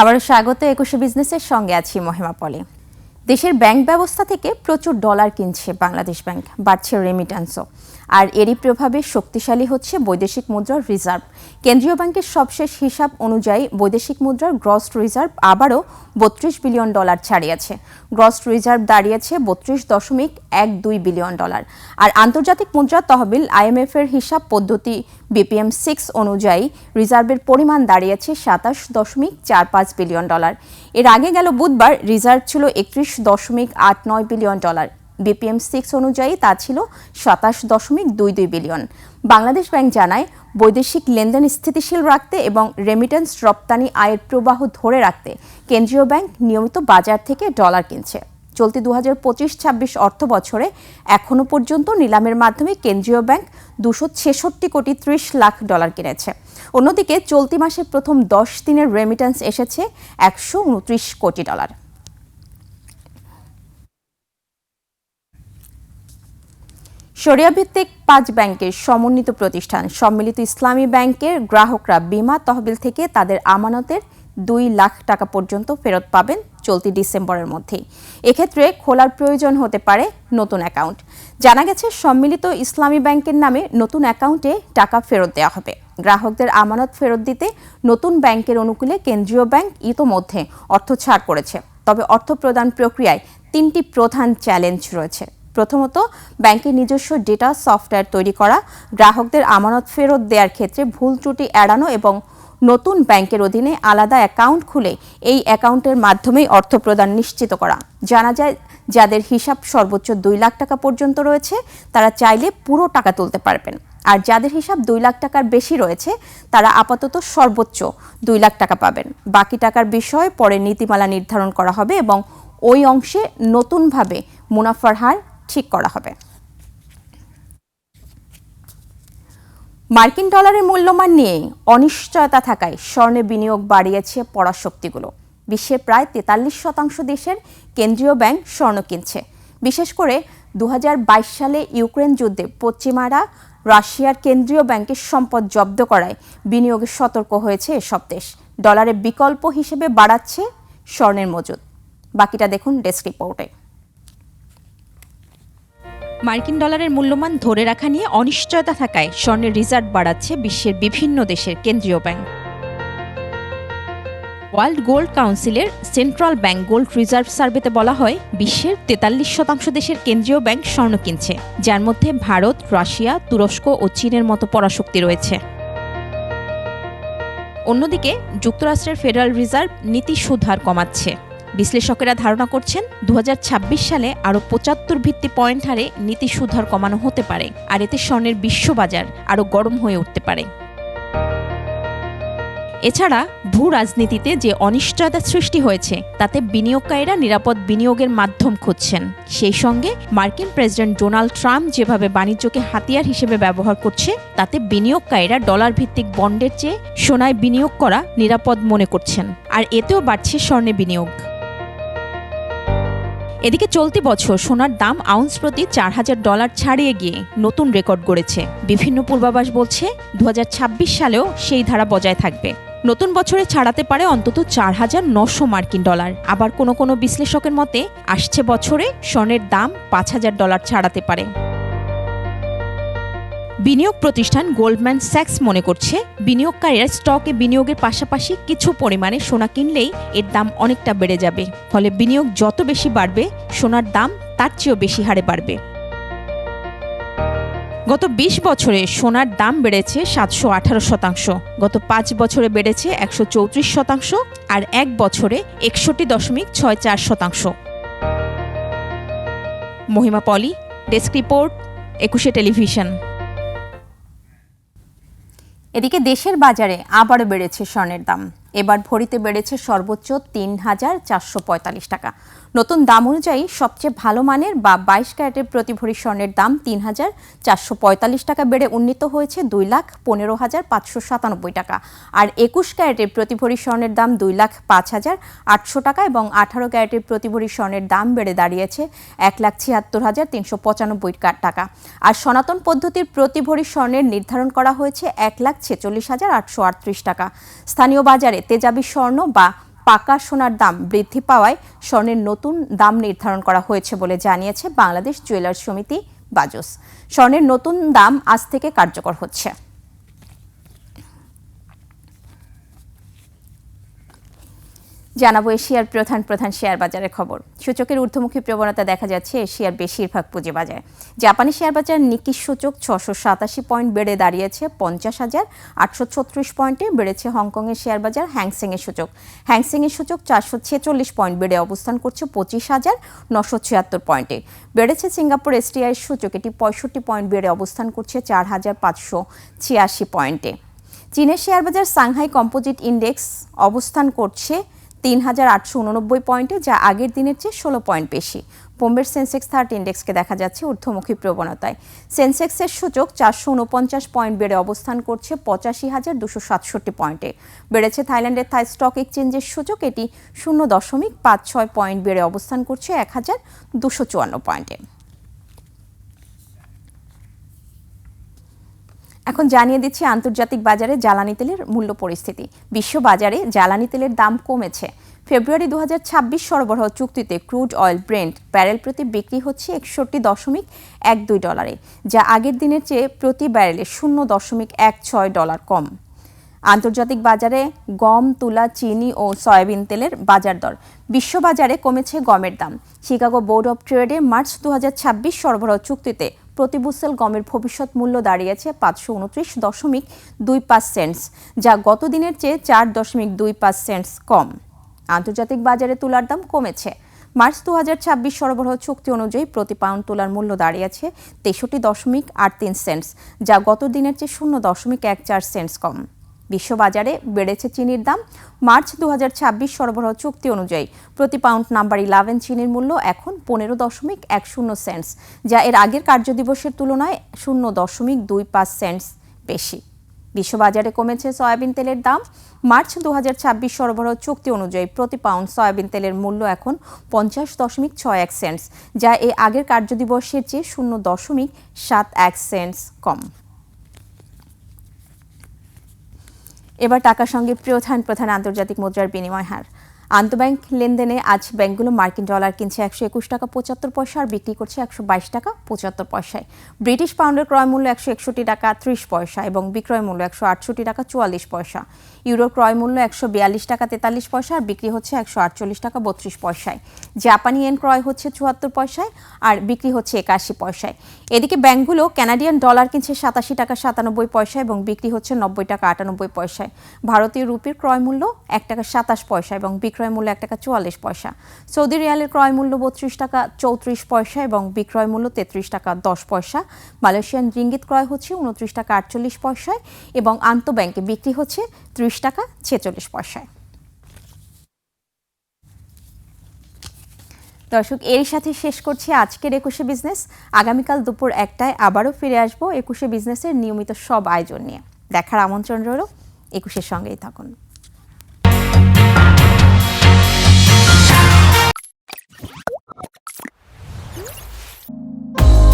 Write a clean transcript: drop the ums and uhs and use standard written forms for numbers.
আবারও স্বাগত একুশে বিজনেসের সঙ্গে আছি মহিমা পলি। দেশের ব্যাংক ব্যবস্থা থেকে প্রচুর ডলার কিনছে বাংলাদেশ ব্যাংক, বাড়ছে রেমিট্যান্সও। আর এরই প্রভাবে শক্তিশালী হচ্ছে বৈদেশিক মুদ্রার রিজার্ভ। কেন্দ্রীয় ব্যাংকের সবশেষ হিসাব অনুযায়ী বৈদেশিক মুদ্রার গ্রস রিজার্ভ আবারও 32 বিলিয়ন ডলার ছাড়িয়েছে। গ্রস রিজার্ভ দাঁড়িয়েছে 32.12 বিলিয়ন ডলার। আর আন্তর্জাতিক মুদ্রা তহবিল IMF এর হিসাব পদ্ধতি BPM-6 অনুযায়ী রিজার্ভের পরিমাণ দাঁড়িয়েছে 27.45 বিলিয়ন ডলার। এর আগে গেল বুধবার রিজার্ভ ছিল 31.89 বিলিয়ন ডলার। BPM-6 অনুযায়ী তা ছিল 27.22 বিলিয়ন। বাংলাদেশ ব্যাংক জানায়, বৈদেশিক লেনদেন স্থিতিশীল রাখতে এবং রেমিটেন্স রপ্তানি আয়ের প্রবাহ ধরে রাখতে কেন্দ্রীয় ব্যাংক নিয়মিত বাজার থেকে ডলার কিনছে। চলতি 2025-26 অর্থ বছরে এখনো পর্যন্ত নিলামের মাধ্যমে কেন্দ্রীয় ব্যাংক 266 কোটি 30 লাখ ডলার কিনেছে। অন্যদিকে চলতি মাসের প্রথম 10 দিনের রেমিটেন্স এসেছে 129 কোটি ডলার। শরিয়া ভিত্তিক 5 ব্যাংকের সমন্বিত প্রতিষ্ঠান সম্মিলিত ইসলামী ব্যাংকের গ্রাহকরা বিমা তহবিল থেকে তাদের আমানতের 2 লাখ টাকা পর্যন্ত ফেরত পাবেন চলতি ডিসেম্বরের মধ্যেই। এক্ষেত্রে খোলার প্রয়োজন হতে পারে নতুন অ্যাকাউন্ট। জানা গেছে, সম্মিলিত ইসলামী ব্যাংকের নামে নতুন অ্যাকাউন্টে টাকা ফেরত দেওয়া হবে। গ্রাহকদের আমানত ফেরত দিতে নতুন ব্যাংকের অনুকূলে কেন্দ্রীয় ব্যাংক ইতোমধ্যে অর্থ ছাড় করেছে। তবে অর্থ প্রদান প্রক্রিয়ায় 3টি প্রধান চ্যালেঞ্জ রয়েছে। প্রথমত, ব্যাংকের নিজস্ব ডেটা সফটওয়্যার তৈরি করা, গ্রাহকদের আমানত ফেরত দেওয়ার ক্ষেত্রে ভুল ত্রুটি এড়ানো এবং নতুন ব্যাংকের অধীনে আলাদা অ্যাকাউন্ট খুলে এই অ্যাকাউন্টের মাধ্যমেই অর্থ প্রদান নিশ্চিত করা। জানা যায়, যাদের হিসাব সর্বোচ্চ 2 লাখ টাকা পর্যন্ত রয়েছে তারা চাইলে পুরো টাকা তুলতে পারবেন। আর যাদের হিসাব 2 লাখ টাকার বেশি রয়েছে তারা আপাতত সর্বোচ্চ 2 লাখ টাকা পাবেন। বাকি টাকার বিষয়ে পরে নীতিমালা নির্ধারণ করা হবে এবং ওই অংশে নতুনভাবে মুনাফার হার ঠিক করা হবে। মার্কিন ডলারের মূল্যমান নিয়ে অনিশ্চয়তা থাকায় স্বর্ণে বিনিয়োগ বাড়িয়েছে পরাশক্তিগুলো। বিশ্বের প্রায় 43% দেশের কেন্দ্রীয় ব্যাংক স্বর্ণ কিনছে। বিশেষ করে 2022 সালে ইউক্রেন যুদ্ধে পশ্চিমারা রাশিয়ার কেন্দ্রীয় ব্যাংকের সম্পদ জব্দ করায় বিনিয়োগে সতর্ক হয়েছে এসব দেশ। ডলারের বিকল্প হিসেবে বাড়াচ্ছে স্বর্ণের মজুদ। বাকিটা দেখুন ডেস্ক রিপোর্টে। মার্কিন ডলারের মূল্যমান ধরে রাখা নিয়ে অনিশ্চয়তা থাকায় স্বর্ণের রিজার্ভ বাড়াচ্ছে বিশ্বের বিভিন্ন দেশের কেন্দ্রীয় ব্যাংক। ওয়ার্ল্ড গোল্ড কাউন্সিলের সেন্ট্রাল ব্যাংক গোল্ড রিজার্ভ সার্ভেতে বলা হয়, বিশ্বের 43% দেশের কেন্দ্রীয় ব্যাংক স্বর্ণ কিনছে, যার মধ্যে ভারত, রাশিয়া, তুরস্ক ও চীনের মতো পরাশক্তি রয়েছে। অন্যদিকে যুক্তরাষ্ট্রের ফেডারেল রিজার্ভ নীতি সুদ হার কমাচ্ছে। বিশ্লেষকেরা ধারণা করছেন 2026 সালে আরও 75 ভিত্তি পয়েন্ট হারে নীতি সুদ হার কমানো হতে পারে, আর এতে স্বর্ণের বিশ্ববাজার আরও গরম হয়ে উঠতে পারে। এছাড়া ভূ রাজনীতিতে যে অনিশ্চয়তা সৃষ্টি হয়েছে তাতে বিনিয়োগকারীরা নিরাপদ বিনিয়োগের মাধ্যম খুঁজছেন। সেই সঙ্গে মার্কিন প্রেসিডেন্ট ডোনাল্ড ট্রাম্প যেভাবে বাণিজ্যকে হাতিয়ার হিসেবে ব্যবহার করছে তাতে বিনিয়োগকারীরা ডলার ভিত্তিক বন্ডের চেয়ে সোনায় বিনিয়োগ করা নিরাপদ মনে করছেন, আর এতেও বাড়ছে স্বর্ণে বিনিয়োগ। এদিকে চলতি বছর সোনার দাম আউন্স প্রতি $4,000 ছাড়িয়ে গিয়ে নতুন রেকর্ড গড়েছে। বিভিন্ন পূর্বাভাস বলছে 2026 সালেও সেই ধারা বজায় থাকবে। নতুন বছরে ছাড়াতে পারে অন্তত $4,900 মার্কিন ডলার। আবার কোনো বিশ্লেষকের মতে আসছে বছরে স্বর্ণের দাম $5,000 ছাড়াতে পারে। বিনিয়োগ প্রতিষ্ঠান গোল্ডম্যান স্যাক্স মনে করছে, বিনিয়োগকারীরা স্টকে বিনিয়োগের পাশাপাশি কিছু পরিমাণে সোনা কিনলেই এর দাম অনেকটা বেড়ে যাবে। ফলে বিনিয়োগ যত বেশি বাড়বে সোনার দাম তার চেয়েও বেশি হারে বাড়বে। গত 20 বছরে সোনার দাম বেড়েছে 718%, গত 5 বছরে বেড়েছে 134%, আর 1 বছরে 61.64%। মহিমা পলি, ডেস্ক রিপোর্ট, 21 টেলিভিশন। এদিকে দেশের বাজারে আবারও বেড়েছে স্বর্ণের দাম। এবার ভরিতে বেড়েছে সর্বোচ্চ 3,445 টাকা। নতুন দাম অনুযায়ী সবচেয়ে ভালো মানের বা 22 ক্যারেটের প্রতি ভরি স্বর্ণের দাম 3,445 টাকা বেড়ে উন্নীত হয়েছে 2,15,597 টাকা। আর 21 ক্যারেটের প্রতি ভরি স্বর্ণের দাম 2,05,800 টাকা এবং 18 ক্যারেটের প্রতি ভরি স্বর্ণের দাম বেড়ে দাঁড়িয়েছে 1,76,395 টাকা। আর সনাতন পদ্ধতির প্রতি ভরি স্বর্ণের নির্ধারণ করা হয়েছে 1,46,838 টাকা। স্থানীয় বাজারে তেজাবি স্বর্ণ বা পাকা সোনার দাম বৃদ্ধি পাওয়ায় স্বর্ণের নতুন দাম নির্ধারণ করা হয়েছে বলে জানিয়েছে বাংলাদেশ জুয়েলার্স সমিতি বাজুস। স্বর্ণের নতুন দাম আজ থেকে কার্যকর হচ্ছে। জানাবো এশিয়ার প্রধান শেয়ার বাজারের খবর। সূচকের ঊর্ধ্বমুখী প্রবণতা দেখা যাচ্ছে এশিয়ার বেশিরভাগ পুঁজিবাজারে। জাপানি শেয়ার বাজার নিক্কি সূচক 687 পয়েন্ট বেড়ে দাঁড়িয়েছে 50,836 পয়েন্টে। বেড়েছে হংকংয়ের শেয়ার বাজার হ্যাংসেংয়ের সূচক। হ্যাংসেংয়ের সূচক 446 পয়েন্ট বেড়ে অবস্থান করছে 25,976 পয়েন্টে। বেড়েছে সিঙ্গাপুর এসটিআই সূচক, এটি 65 পয়েন্ট বেড়ে অবস্থান করছে 4,586 পয়েন্টে। চীনের শেয়ার বাজার সাংহাই কম্পোজিট ইন্ডেক্স অবস্থান করছে 3,889 পয়েন্টে, যা আগের দিনের চেয়ে 16 পয়েন্ট বেশি। বোম্বের সেন্সেক্স 30 ইন্ডেক্সকে দেখা যাচ্ছে ঊর্ধ্বমুখী প্রবণতায়। সেন্সেক্সের সূচক 449 পয়েন্ট বেড়ে অবস্থান করছে 85,267 পয়েন্টে। বেড়েছে থাইল্যান্ডের থাই স্টক এক্সচেঞ্জের সূচক, এটি 0.56 পয়েন্ট বেড়ে অবস্থান করছে 1,254 পয়েন্টে। এখন জানিয়ে দিচ্ছি আন্তর্জাতিক বাজারে জ্বালানি তেলের মূল্য পরিস্থিতি। বিশ্ব বাজারে জ্বালানি তেলের দাম কমেছে। ফেব্রুয়ারি 2026 সরবরাহ চুক্তিতে ক্রুড অয়েল ব্রেন্ট ব্যারেল প্রতি বিক্রি হচ্ছে 61.12 ডলারে, যা আগের দিনের চেয়ে প্রতি ব্যারেলে 0.16 ডলার কম। আন্তর্জাতিক বাজারে গম, তুলা, চিনি ও সয়াবিন তেলের বাজার দর। বিশ্ববাজারে কমেছে গমের দাম। শিকাগো বোর্ড অব ট্রেডে মার্চ 2026 সরবরাহ চুক্তিতে প্রতি বুসেল গমের ভবিষ্যৎ মূল্য দাঁড়িয়েছে 529.25 সেন্টস, যা গত দিনের চেয়ে 4.25 সেন্টস কম। আন্তর্জাতিক বাজারে তুলার দাম কমেছে। মার্চ 2026 সরবরাহ চুক্তি অনুযায়ী প্রতি পাউন্ড তুলার মূল্য দাঁড়িয়েছে 63.83 সেন্টস, যা গত দিনের চেয়ে 0.14 সেন্টস কম। বিশ্ববাজারে বেড়েছে চিনির দাম। মার্চ 2026 সরবরাহ চুক্তি অনুযায়ী প্রতি পাউন্ড নাম্বার 11 চিনির মূল্য এখন 15.10 সেন্টস, যা এর আগের কার্যদিবসের তুলনায় 0.25 সেন্টস বেশি। বিশ্ববাজারে কমেছে সয়াবিন তেলের দাম। মার্চ 2026 সরবরাহ চুক্তি অনুযায়ী প্রতি পাউন্ড সয়াবিন তেলের মূল্য এখন 50.61 সেন্টস, যা এর আগের কার্যদিবসের চেয়ে 0.71 সেন্টস কম। এবার টাকার সঙ্গে প্রধান আন্তর্জাতিক মুদ্রার বিনিময় হার। আন্তঃব্যাংক লেনদেনে আজ ব্যাংকগুলো মার্কিন ডলার কিনছে 121 টাকা 75 পয়সা আর বিক্রি করছে 122 টাকা 75 পয়সায়। ব্রিটিশ পাউন্ডের ক্রয় মূল্য 161 টাকা 30 পয়সা এবং বিক্রয় মূল্য 168 টাকা 44 পয়সা। ইউরোর ক্রয় মূল্য 142 টাকা 43 পয়সা আর বিক্রি হচ্ছে 148 টাকা 32 পয়সায়। জাপানি ইয়েন ক্রয় হচ্ছে 74 পয়সায় আর বিক্রি হচ্ছে 81 পয়সায়। এদিকে ব্যাংকগুলো কানাডিয়ান ডলার কিনছে 87 টাকা 97 পয়সা এবং বিক্রি হচ্ছে 90 টাকা 98 পয়সায়। ভারতীয় রুপির ক্রয় মূল্য 1 টাকা 27 পয়সা এবং বিক্রয় মূল্য 1 টাকা 44 পয়সা। সৌদি রিয়ালের ক্রয় মূল্য 32 টাকা 34 পয়সা এবং বিক্রয় মূল্য 33 টাকা 10 পয়সা। মালয়েশিয়ান রিঙ্গিত ক্রয় হচ্ছে 29 টাকা 48 পয়সায় এবং আন্তঃব্যাংকে বিক্রি হচ্ছে 30 টাকা 46 পয়সায়। দর্শক, এর সাথে শেষ করছি আজকের 21শে বিজনেস। আগামীকাল দুপুর 1টায় আবারও ফিরে আসবো 21শে বিজনেসের নিয়মিত সব আয়োজন নিয়ে। দেখার আমন্ত্রণ রইল। 21শের সঙ্গেই থাকুন।